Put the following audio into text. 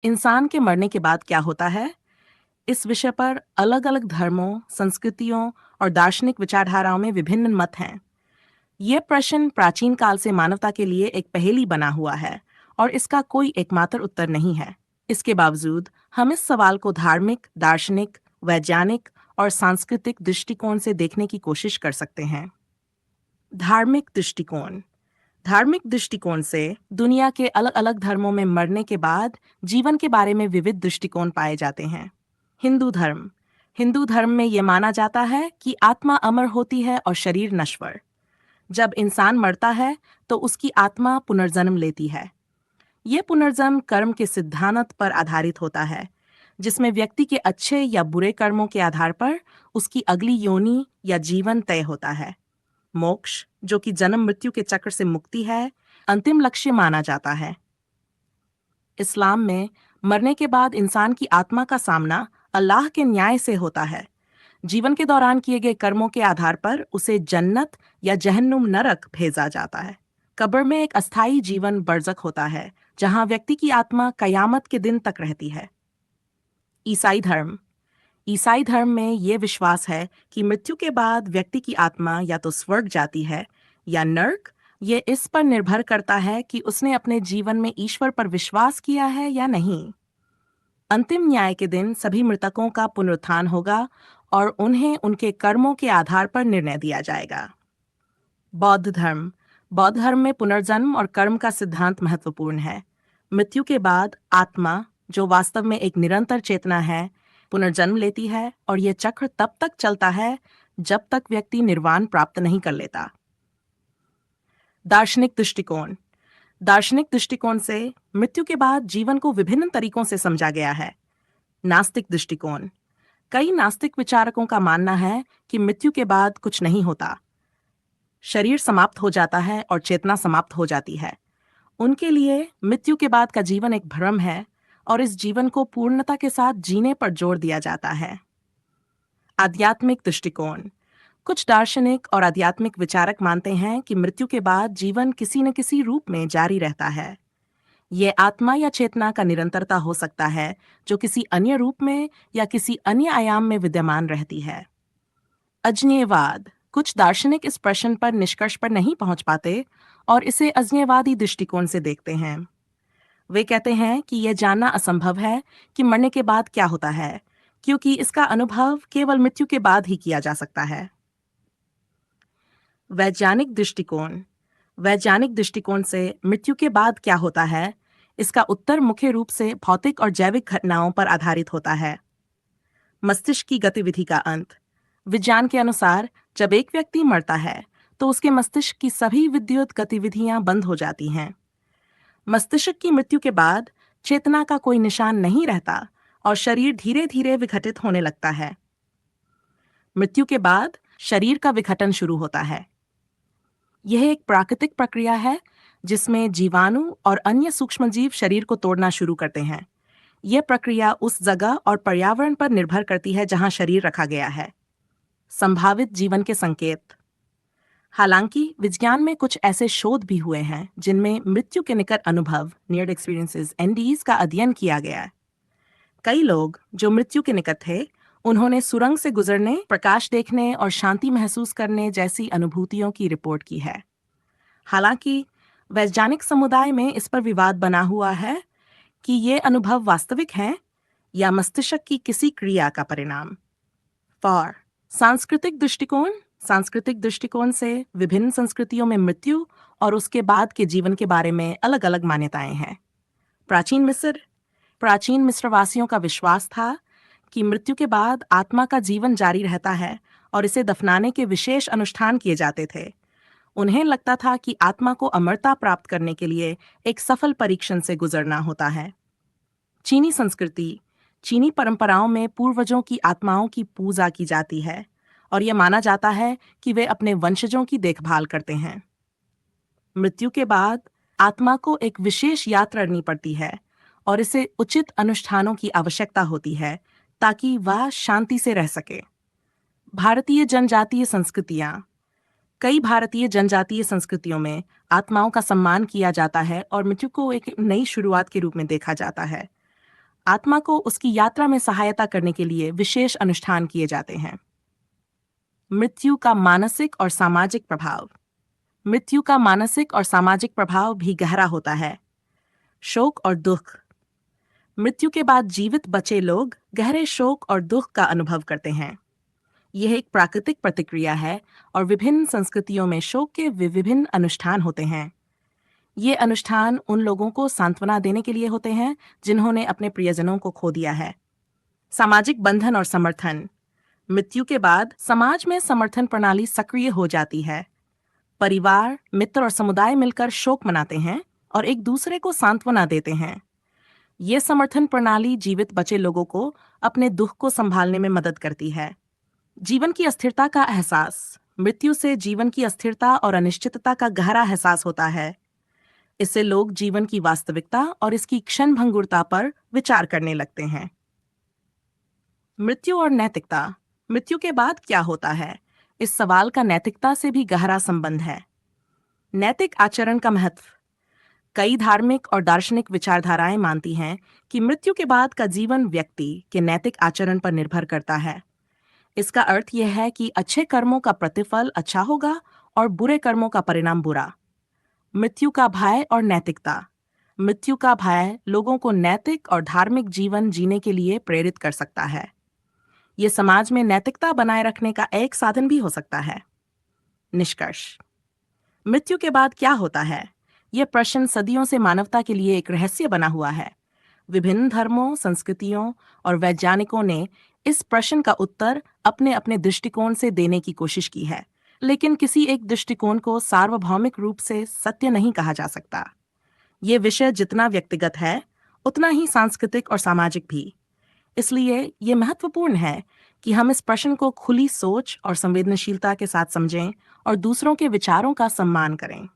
इंसान के मरने के बाद क्या होता है? इस विषय पर अलग-अलग धर्मों, संस्कृतियों और दार्शनिक विचारधाराओं में विभिन्न मत हैं। ये प्रश्न प्राचीन काल से मानवता के लिए एक पहेली बना हुआ है और इसका कोई एकमात्र उत्तर नहीं है। इसके बावजूद हम इस सवाल को धार्मिक, दार्शनिक, वैज्ञानिक और सांस्कृतिक दृष्टिकोण से देखने की कोशिश कर सकते हैं। धार्मिक दृष्टिकोण। धार्मिक दृष्टिकोण से दुनिया के अलग-अलग धर्मों में मरने के बाद जीवन के बारे में विविध दृष्टिकोण पाए जाते हैं। हिंदू धर्म। हिंदू धर्म में ये माना जाता है कि आत्मा अमर होती है और शरीर नश्वर। जब इंसान मरता है तो उसकी आत्मा पुनर्जन्म लेती है। ये पुनर्जन्म कर्म के सिद्धांत पर आधारित होता है, जिसमें व्यक्ति के अच्छे या बुरे कर्मों के आधार पर उसकी अगली योनि या जीवन तय होता है। मोक्ष, जो कि जन्म मृत्यु के चक्र से मुक्ति है, अंतिम लक्ष्य माना जाता है। इस्लाम में मरने के बाद इंसान की आत्मा का सामना अल्लाह के न्याय से होता है। जीवन के दौरान किए गए कर्मों के आधार पर उसे जन्नत या जहन्नुम नरक भेजा जाता है। कब्र में एक अस्थायी जीवन बरज़ख होता है, जहां व्यक्ति की आत्मा कयामत के दिन तक रहती है। ईसाई धर्म। ईसाई धर्म में ये विश्वास है कि मृत्यु के बाद व्यक्ति की आत्मा या तो स्वर्ग जाती है या नर्क। ये इस पर निर्भर करता है कि उसने अपने जीवन में ईश्वर पर विश्वास किया है या नहीं। अंतिम न्याय के दिन सभी मृतकों का पुनरुत्थान होगा और उन्हें उनके कर्मों के आधार पर निर्णय दिया जाएगा। बौद्ध धर्म। बौद्ध धर्म में पुनर्जन्म और कर्म का सिद्धांत महत्वपूर्ण है। मृत्यु के बाद आत्मा, जो वास्तव में एक निरंतर चेतना है, पुनर्जन्म लेती है और यह चक्र तब तक चलता है जब तक व्यक्ति निर्वाण प्राप्त नहीं कर लेता। दार्शनिक दृष्टिकोण। दार्शनिक दृष्टिकोण से मृत्यु के बाद जीवन को विभिन्न तरीकों से समझा गया है। नास्तिक दृष्टिकोण। कई नास्तिक विचारकों का मानना है कि मृत्यु के बाद कुछ नहीं होता। शरीर समाप्त हो जाता है और चेतना समाप्त हो जाती है। उनके लिए मृत्यु के बाद का जीवन एक भ्रम है और इस जीवन को पूर्णता के साथ जीने पर जोर दिया जाता है। आध्यात्मिक दृष्टिकोण। कुछ दार्शनिक और आध्यात्मिक विचारक मानते हैं कि मृत्यु के बाद जीवन किसी न किसी रूप में जारी रहता है। ये आत्मा या चेतना का निरंतरता हो सकता है, जो किसी अन्य रूप में या किसी अन्य आयाम में विद्यमान रहती है। अज्ञेयवाद। कुछ दार्शनिक इस प्रश्न पर निष्कर्ष पर नहीं पहुंच पाते और इसे अज्ञेयवादी दृष्टिकोण से देखते हैं। वे कहते हैं कि यह जानना असंभव है कि मरने के बाद क्या होता है, क्योंकि इसका अनुभव केवल मृत्यु के बाद ही किया जा सकता है। वैज्ञानिक दृष्टिकोण। वैज्ञानिक दृष्टिकोण से मृत्यु के बाद क्या होता है, इसका उत्तर मुख्य रूप से भौतिक और जैविक घटनाओं पर आधारित होता है। मस्तिष्क की गतिविधि का अंत। विज्ञान के अनुसार जब एक व्यक्ति मरता है तो उसके मस्तिष्क की सभी विद्युत गतिविधियां बंद हो जाती हैं। मस्तिष्क की मृत्यु के बाद चेतना का कोई निशान नहीं रहता और शरीर धीरे धीरे विघटित होने लगता है। मृत्यु के बाद शरीर का विघटन शुरू होता है। यह एक प्राकृतिक प्रक्रिया है जिसमें जीवाणु और अन्य सूक्ष्मजीव शरीर को तोड़ना शुरू करते हैं। यह प्रक्रिया उस जगह और पर्यावरण पर निर्भर करती है जहां शरीर रखा गया है। संभावित जीवन के संकेत। हालांकि विज्ञान में कुछ ऐसे शोध भी हुए हैं जिनमें मृत्यु के निकट अनुभव, नियर एक्सपीरियंसेस, एनडीज का अध्ययन किया गया है। कई लोग जो मृत्यु के निकट थे, उन्होंने सुरंग से गुजरने, प्रकाश देखने और शांति महसूस करने जैसी अनुभूतियों की रिपोर्ट की है। हालांकि वैज्ञानिक समुदाय में इस पर विवाद बना हुआ है कि ये अनुभव वास्तविक हैं या मस्तिष्क की किसी क्रिया का परिणाम। फॉर सांस्कृतिक दृष्टिकोण। सांस्कृतिक दृष्टिकोण से विभिन्न संस्कृतियों में मृत्यु और उसके बाद के जीवन के बारे में अलग अलग मान्यताएं हैं। प्राचीन मिस्रवासियों का विश्वास था कि मृत्यु के बाद आत्मा का जीवन जारी रहता है और इसे दफनाने के विशेष अनुष्ठान किए जाते थे। उन्हें लगता था कि आत्मा को अमरता प्राप्त करने के लिए एक सफल परीक्षण से गुजरना होता है। चीनी संस्कृति। चीनी परंपराओं में पूर्वजों की आत्माओं की पूजा की जाती है और यह माना जाता है कि वे अपने वंशजों की देखभाल करते हैं। मृत्यु के बाद आत्मा को एक विशेष यात्रा करनी पड़ती है और इसे उचित अनुष्ठानों की आवश्यकता होती है ताकि वह शांति से रह सके। भारतीय जनजातीय संस्कृतियाँ। कई भारतीय जनजातीय संस्कृतियों में आत्माओं का सम्मान किया जाता है और मृत्यु को एक नई शुरुआत के रूप में देखा जाता है। आत्मा को उसकी यात्रा में सहायता करने के लिए विशेष अनुष्ठान किए जाते हैं। मृत्यु का मानसिक और सामाजिक प्रभाव। मृत्यु का मानसिक और सामाजिक प्रभाव भी गहरा होता है। शोक और दुख। मृत्यु के बाद जीवित बचे लोग गहरे शोक और दुख का अनुभव करते हैं। यह एक प्राकृतिक प्रतिक्रिया है और विभिन्न संस्कृतियों में शोक के विभिन्न अनुष्ठान होते हैं। ये अनुष्ठान उन लोगों को सांत्वना देने के लिए होते हैं जिन्होंने अपने प्रियजनों को खो दिया है। सामाजिक बंधन और समर्थन। मृत्यु के बाद समाज में समर्थन प्रणाली सक्रिय हो जाती है। परिवार, मित्र और समुदाय मिलकर शोक मनाते हैं और एक दूसरे को सांत्वना देते हैं। ये समर्थन प्रणाली जीवित बचे लोगों को अपने दुख को संभालने में मदद करती है। जीवन की अस्थिरता का एहसास। मृत्यु से जीवन की अस्थिरता और अनिश्चितता का गहरा एहसास होता है। इससे लोग जीवन की वास्तविकता और इसकी क्षणभंगुरता पर विचार करने लगते हैं। मृत्यु और नैतिकता। मृत्यु के बाद क्या होता है? इस सवाल का नैतिकता से भी गहरा संबंध है। नैतिक आचरण का महत्व। कई धार्मिक और दार्शनिक विचारधाराएं मानती हैं कि मृत्यु के बाद का जीवन व्यक्ति के नैतिक आचरण पर निर्भर करता है। इसका अर्थ यह है कि अच्छे कर्मों का प्रतिफल अच्छा होगा और बुरे कर्मों का परिणाम बुरा। मृत्यु का भय और नैतिकता। मृत्यु का भय लोगों को नैतिक और धार्मिक जीवन जीने के लिए प्रेरित कर सकता है। ये समाज में नैतिकता बनाए रखने का एक साधन भी हो सकता है। निष्कर्ष। मृत्यु के बाद क्या होता है? यह प्रश्न सदियों से मानवता के लिए एक रहस्य बना हुआ है। विभिन्न धर्मों, संस्कृतियों और वैज्ञानिकों ने इस प्रश्न का उत्तर अपने अपने दृष्टिकोण से देने की कोशिश की है, लेकिन किसी एक दृष्टिकोण को सार्वभौमिक रूप से सत्य नहीं कहा जा सकता। ये विषय जितना व्यक्तिगत है, उतना ही सांस्कृतिक और सामाजिक भी। इसलिए ये महत्वपूर्ण है कि हम इस प्रश्न को खुली सोच और संवेदनशीलता के साथ समझें और दूसरों के विचारों का सम्मान करें।